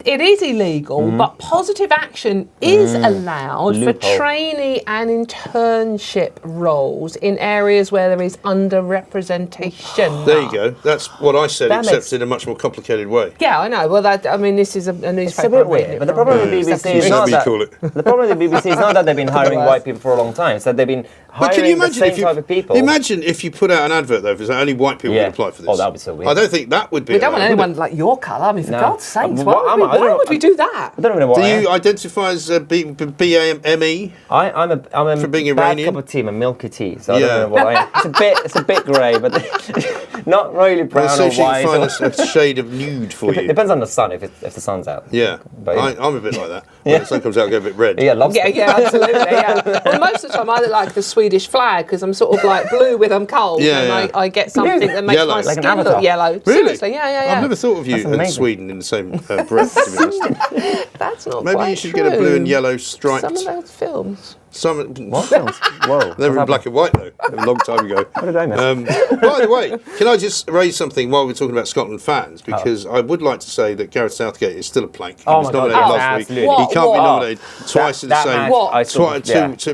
it is illegal, but positive action is allowed for trainee and internship roles in areas where there is underrepresentation. There you go. That's what I said, except in a much more complicated way. Yeah, I know. Well, this is a newspaper. It's a bit weird, but the problem with the BBC is not that. The problem with the BBC is not that they've been hiring white people for a long time. It's that they've been hiring the same type of people. Imagine if you put out an advert though, for only white people can apply for this. Oh, that would be so weird. I don't think that would be. We don't want anyone like your colour. I mean, for God's sakes, why would we do that? I don't even know what. Do you identify as BAME? I'm a for being bad Iranian? cup of tea. I'm a milky tea, so I don't know what I am. It's a bit grey, but not really brown or white. Find a shade of nude for you. It depends on the sun if the sun's out. Yeah, but, I'm a bit like that. When the sun comes out, I go a bit red. Yeah, lobster. Yeah, absolutely. Yeah. Well, most of the time I look like the Swedish flag because I'm sort of like blue when I'm cold, and I get something that makes my like skin look yellow. Really? Seriously, yeah. I've never thought of you and Sweden in the same breath, to be honest. That's not Maybe quite you should true. get a blue and yellow striped. Some of those films. What films? Whoa. They were in black and white though, a long time ago. What did I miss? By the way, can I just raise something while we're talking about Scotland fans? Because I would like to say that Gareth Southgate is still a plank. He was nominated last week. He can't be nominated twice in the same.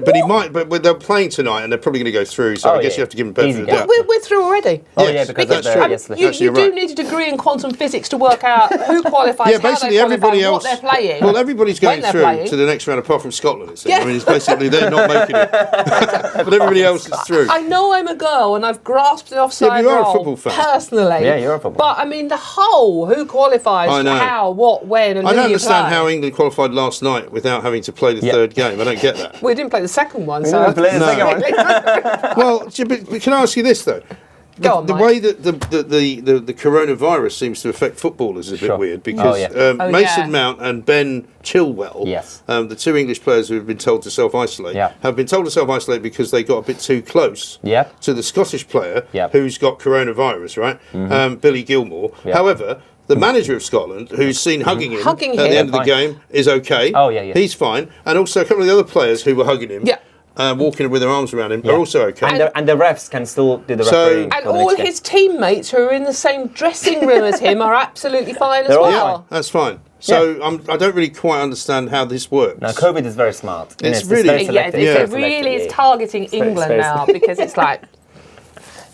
But he might. But they're playing tonight, and they're probably going to go through. So I guess you have to give him benefit of the doubt. We're through already. Oh yeah, because that's true. You do need a degree in quantum physics to work out who qualifies. Yeah, basically everybody else. What they're playing. Well, everybody's going through to the next round, apart from Scotland. It seems. Yeah. I mean, it's basically they're not making it. But everybody else is through. I know I'm a girl and I've grasped the offside you are role a football fan. personally. Yeah, you're a football. But I mean, the whole who qualifies, how, what, when, and I who don't you understand play. how England qualified last night without having to play the third game. I don't get that. We didn't play the second one, We so. didn't play the second one. Well, but can I ask you this though? The way that the coronavirus seems to affect footballers is a bit weird because Mason Mount and Ben Chilwell, the two English players who have been told to self-isolate, have been told to self-isolate because they got a bit too close to the Scottish player who's got coronavirus, right? Billy Gilmore. However, the manager of Scotland, who's seen hugging him at the end of the game, is okay. Oh, yeah. He's fine. And also a couple of the other players who were hugging him. Walking with their arms around him are also okay. And the refs can still do the refereeing. And all his teammates who are in the same dressing room as him are absolutely fine as well. Yeah, that's fine. So I don't really quite understand how this works. No, COVID is very smart. It's really it really is targeting England now because it's like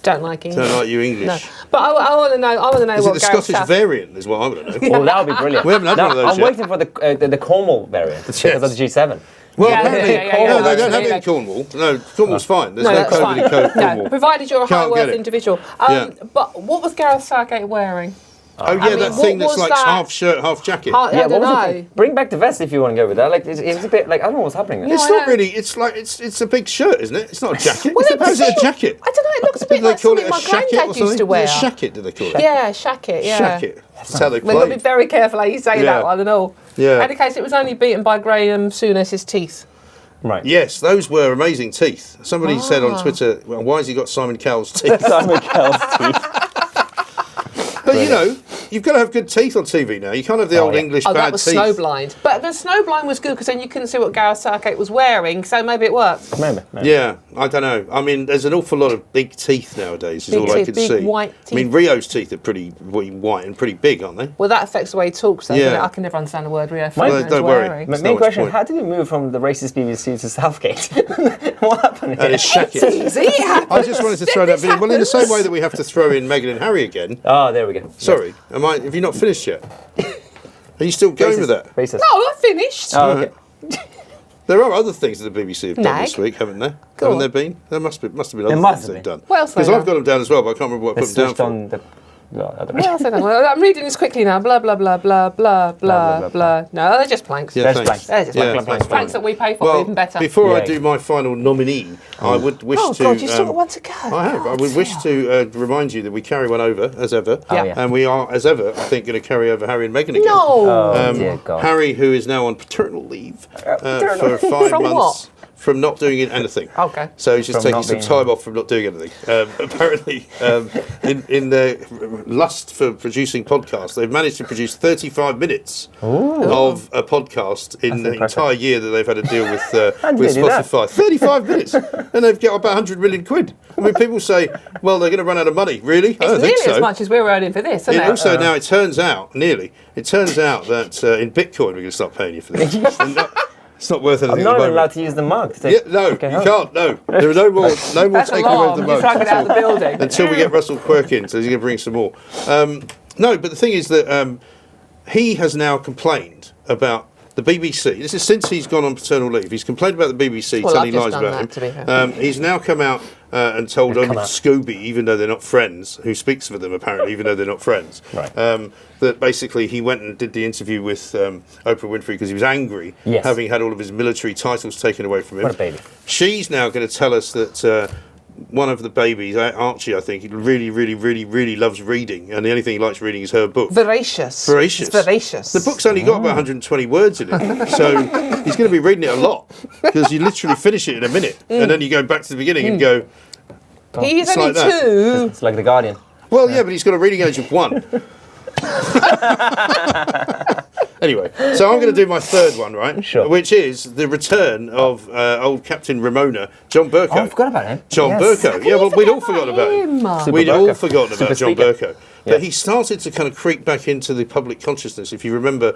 don't like English. Don't like you English. No. But I want to know. Is what it the Scottish variant? Is what I want to know. Well, that would be brilliant. We haven't had one of those I'm waiting for the Cornwall variant because of the G7. Well, apparently, no, they don't have it in Cornwall. No, Cornwall's fine. There's no COVID in Cornwall. No, provided you're a high-worth individual. But what was Gareth Southgate wearing? Oh yeah, that thing that's like half shirt, half jacket. I don't know. Bring back the vest if you want to go with that. Like it's a bit like I don't know what's happening there. It's not really. It's like it's a big shirt, isn't it? It's not a jacket. How's it a jacket? I don't know. It looks a bit like something my granddad used to wear. Is it a shacket? Do they call it? Yeah, shacket. Yeah. Shacket. That's how they play. We've got to be very careful how you say that one and all. Yeah. In any case, it was only beaten by Graham Souness's teeth. Right. Yes, those were amazing teeth. Somebody said on Twitter, well, why has he got Simon Cowell's teeth? Simon Cowell's teeth. But you know, you've got to have good teeth on TV now. You can't have the old English bad teeth. That was Snowblind. But the Snowblind was good because then you couldn't see what Gareth Southgate was wearing, so maybe it worked. Maybe. Yeah, I don't know. I mean, there's an awful lot of big teeth nowadays, is all I can see. Big white teeth. I mean, Rio's teeth are pretty white and pretty big, aren't they? Well, that affects the way he talks, though. I can never understand the word Rio. Don't worry. My main question, how did we move from the racist BBC to Southgate? What happened here? And his shacket. I just wanted to throw that video. Well, in the same way that we have to throw in Meghan and Harry again. Oh, there we go. Sorry. Have you not finished yet? Are you still going with that? Racist. No, I finished. Oh, okay. There are other things that the BBC have done this week, haven't there? Haven't there been? There must have been other things they've done. What else? Because I've got them down as well, but I can't remember what I put them down for. Well, I'm reading this quickly now. Blah, blah, blah, blah, blah, blah, blah. No, they're just planks. Yeah, they're just planks. Planks that we pay for, even better. Before I do my final nominee, I would wish to... Oh, God, you still got one to go. I have. I would wish to remind you that we carry one over, as ever. And we are, as ever, I think, going to carry over Harry and Meghan again. No! Dear God. Harry, who is now on paternal leave for 5 months. What? From not doing anything. Okay. So he's just taking some time off from not doing anything. Apparently, in their lust for producing podcasts, they've managed to produce 35 minutes of a podcast in the entire year that they've had to deal with Spotify. 35 minutes! And they've got about 100 million quid. I mean, people say, well, they're going to run out of money. Really? I don't think so. Nearly as much as we're earning for this, isn't it? Also, now it turns out that in Bitcoin we're going to start paying you for this. It's not worth anything. I'm not allowed to use the mug. No, you can't. No, there are no more taking away the mugs out of the building until we get Russell Quirk in. So he's going to bring some more. No, but the thing is that he has now complained about the BBC. This is since he's gone on paternal leave. He's complained about the BBC telling lies about him. He's now come out and told only Scooby, even though they're not friends, who speaks for them apparently, even though they're not friends, that basically he went and did the interview with Oprah Winfrey because he was angry, having had all of his military titles taken away from him. What a baby. She's now going to tell us that one of the babies, Archie, I think, he really loves reading, and the only thing he likes reading is her book. Voracious. It's voracious. The book's only got about 120 words in it, so he's going to be reading it a lot, because you literally finish it in a minute, and then you go back to the beginning and go... He's only two. It's like The Guardian. Well, yeah, but he's got a reading age of 1. Anyway, so I'm going to do my third one, right? Sure. Which is the return of old Captain Ramona, John Bercow. Oh, I forgot about him. John Bercow. Yeah, well, we'd all forgotten about him. We'd all forgotten about John Bercow. But he started to kind of creep back into the public consciousness. If you remember,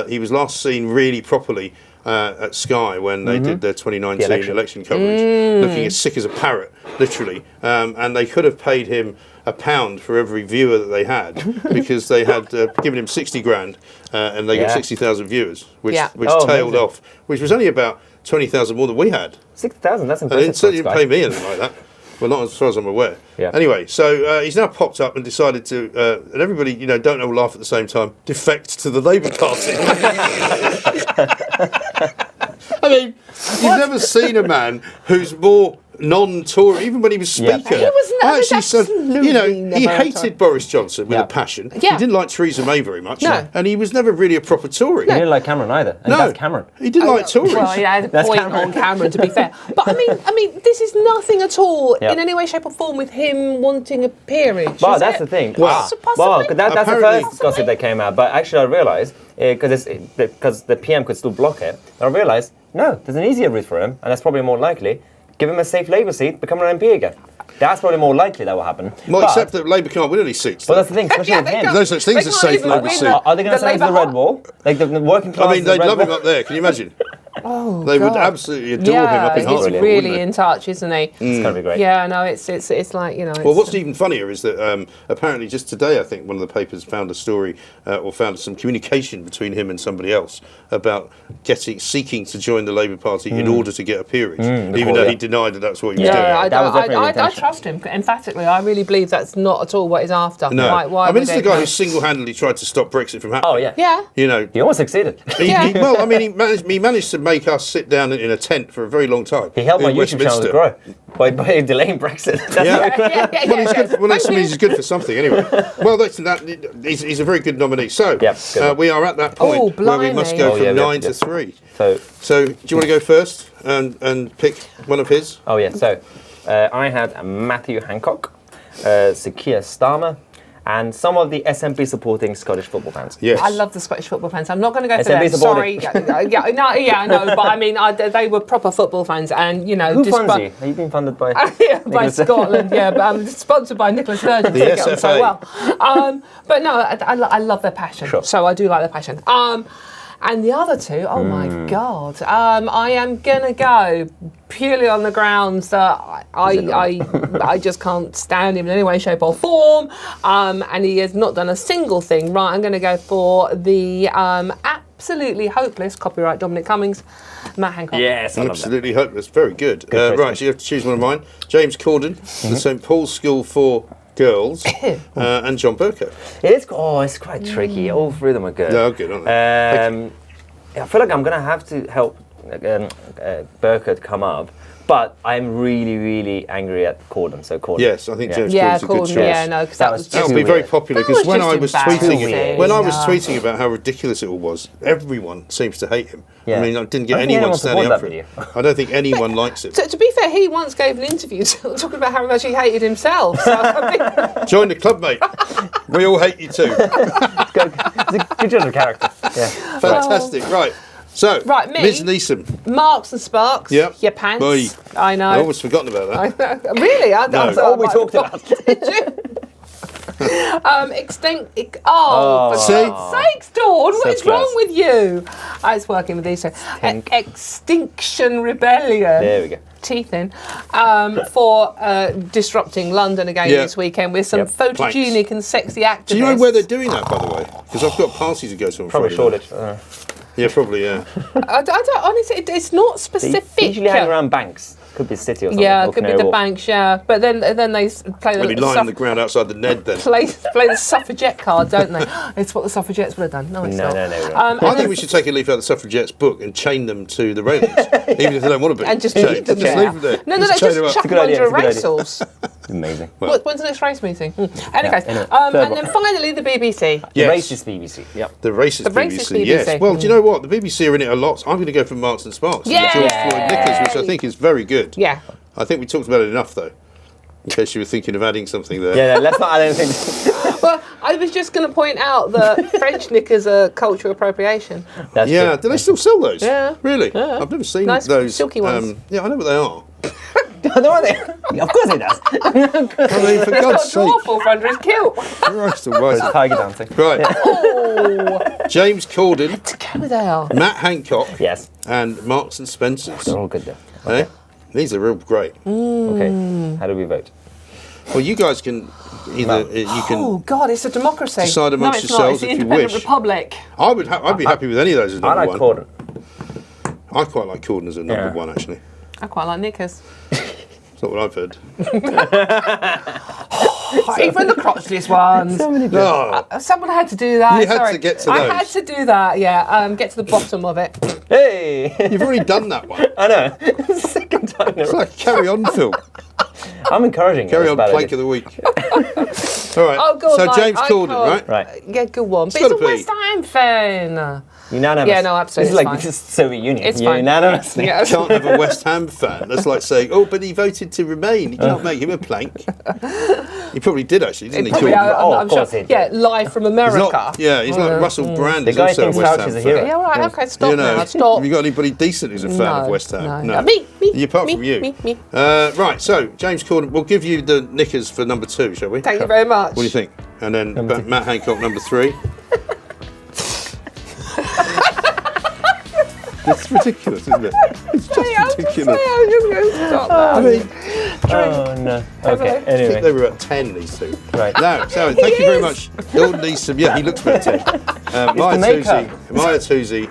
he was last seen really properly at Sky when they did their 2019 election coverage, looking as sick as a parrot, literally. And they could have paid him £1 for every viewer that they had, because they had given him 60 grand and they got 60,000 viewers, which tailed off, which was only about 20,000 more than we had. 60,000, that's impressive. And they didn't pay me anything like that. Well, not as far as I'm aware. Anyway, so he's now popped up and decided to, and everybody, don't all laugh at the same time, defect to the Labour Party. I mean, you've never seen a man who's more non-Tory, even when he was Speaker. He was he hated Boris Johnson with a passion. He didn't like Theresa May very much. And he was never really a proper Tory. He didn't like Cameron either. And that's Cameron. He didn't like Tories. Well, he had a point on Cameron, to be fair. But I mean, this is nothing at all in any way, shape or form with him wanting a peerage. Well, that's the thing. That's the first gossip that came out. But actually I realised, because the PM could still block it, I realised, no, there's an easier route for him, and that's probably more likely. Give him a safe Labour seat, become an MP again. That's probably more likely that will happen. Well, except that Labour can't win any seats. Well, that's the thing, especially with him. There's no such thing as a safe Labour seat. Are they going to send him to the Red Wall? Like the working class? I mean, they'd love him up there. Can you imagine? They would absolutely adore him up in Hartlepool. He's really in touch, isn't he? It's going to be great. Yeah, no, it's like, Well, what's even funnier is that apparently just today, I think one of the papers found a story or found some communication between him and somebody else about seeking to join the Labour Party in order to get a peerage, even though he denied that that's what he was doing. I trust him emphatically. I really believe that's not at all what he's after. No, I mean, it's the guy who single-handedly tried to stop Brexit from happening. Oh yeah. He almost succeeded. He managed to make us sit down in a tent for a very long time. He helped my YouTube channel to grow by delaying Brexit. He's good for something anyway. Well, he's a very good nominee. So we are at that point where we must go from 9 to 3. So do you want to go first and pick one of his? Oh yeah. So I had Matthew Hancock, Keir Starmer, and some of the SNP supporting Scottish football fans. Yes. I love the Scottish football fans. I'm not going to go for them. Sorry. I know. But I mean, they were proper football fans, and Who funds you? Are you being funded by? By Scotland. Yeah, but I'm sponsored by Nicola Sturgeon. The SFA. So well. But no, I love their passion. Sure. So I do like their passion. And the other two, oh my God, I am gonna go purely on the grounds that I just can't stand him in any way, shape or form, and he has not done a single thing right. I'm gonna go for the absolutely hopeless, copyright Dominic Cummings, Matt Hancock. Yes, I love absolutely hopeless. Very good. Good Right, so you have to choose one of mine. James Corden, the St Paul's School for Girls, and John Bercow. It's quite tricky. All three of them are good. No, good, aren't they? I feel like I'm going to have to help Bercow come up. But I'm really, really angry at Corden. So Corden. Yes, I think James Corden's a good choice. Yeah, no, because that was that would be very popular. Because when I was tweeting about how ridiculous it all was, everyone seems to hate him. Yeah. I mean, I didn't get anyone standing up for it. I don't think anyone likes it. To be fair, he once gave an interview talking about how much he hated himself. So, join the club, mate. We all hate you too. It's a good judge of character. Yeah. Fantastic. Right. So, right, me, Ms. Neesom. Marks and Sparks. Yep. Your pants. Boy. I know. I've almost forgotten about that. Really? That's all we talked about. Did you? For God's sakes, Dawn, what is wrong with you? I was working with these two. Extinction Rebellion. There we go. Teeth in. For disrupting London again this weekend with some photogenic and sexy activists. Do you know where they're doing that, by the way? Because I've got parties to go to on Probably Friday. Shoreditch. Yeah, probably, yeah. I don't, honestly, it's not specific. They usually hang around banks. Could be city or something. Yeah, it could be the banks, yeah. But then they play Maybe lying on the ground outside the Ned then. Play the suffragette card, don't they? It's what the suffragettes would have done. No, it's not. No. I think we should take a leaf out of the suffragettes book and chain them to the railings, even if they don't want to be. And just leave them there. Just leave them there. No, just chuck them under a racehorse. Amazing. When's the next race meeting? Anyway, and then finally the BBC. The racist BBC. Yep. The racist BBC. Yes. Well, do you know what? The BBC are in it a lot. I'm going to go for Marks and Sparks. Yeah. George Floyd Nickers, which I think is very good. Yeah. I think we talked about it enough, though. In case you were thinking of adding something there. Yeah, let's not add anything. Well, I was just going to point out that French knickers are cultural appropriation. That's true. Do they still sell those? Yeah. Really? Yeah. I've never seen Nice those. silky ones. Yeah, I know what they are. Of course it does. I mean, for God's sake. Awful for under his kilt. Christ almighty. Tiger dancing. Right. Oh, James Corden, to go there. Matt Hancock, Yes. and Marks and Spencer's. They're all good though. Okay. These are real great. Okay. How do we vote? Well, you guys can either Oh God, it's a democracy. decide amongst it's yourselves not. It's if the you independent wish. republic. I'd be happy with any of those as I number like one. Corden. I quite like Corden as a number one, actually. I quite like knickers. It's not what I've heard. Even the crotchless ones. So many No. Someone had to do that. You had Sorry. to get to I those. had to do that. Yeah. Get to the bottom of it. Hey! You've already done that one. I know. Second time in a It's row. like a carry-on film. I'm encouraging Carry it. on That's plank bad of the week. All right. Oh, go so on, James I Corden, can't- right? Right. Yeah, good one. But gotta it's a be. West Ham fan. Unanimous. Yeah, no, absolutely, This is it's like Soviet Union. It's fine. Unanimously. Yeah. Can't have a West Ham fan. That's like saying, oh, but he voted to remain. You can't make him a plank. He probably did, actually, didn't he? Probably, Corden? of course he did. Yeah, live from He's America. not, he's like Russell Brand. The Is guy also a thinks West Fauci's Ham a fan. hero. Yeah, right. Okay, stop now. Stop. Have you got anybody decent who's a fan of No, West Ham? no. Me. Apart me, from you. me. Right, so James Corden, we'll give you the knickers for number 2, shall we? Thank you very much. What do you think? And then Matt Hancock, number 3. It's ridiculous, isn't it? It's just ridiculous. I'm just going to stop that. I mean, Oh no. Okay. I think Anyway. they were at 10, these two. Right. Now, so thank you very much. Dawn Neesom, yeah, he looks better. Mahyar Tousi.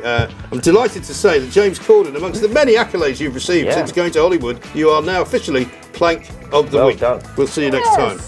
I'm delighted to say that James Corden, amongst the many accolades you've received since going to Hollywood, you are now officially Plank of the Well Week. done. We'll see you next time.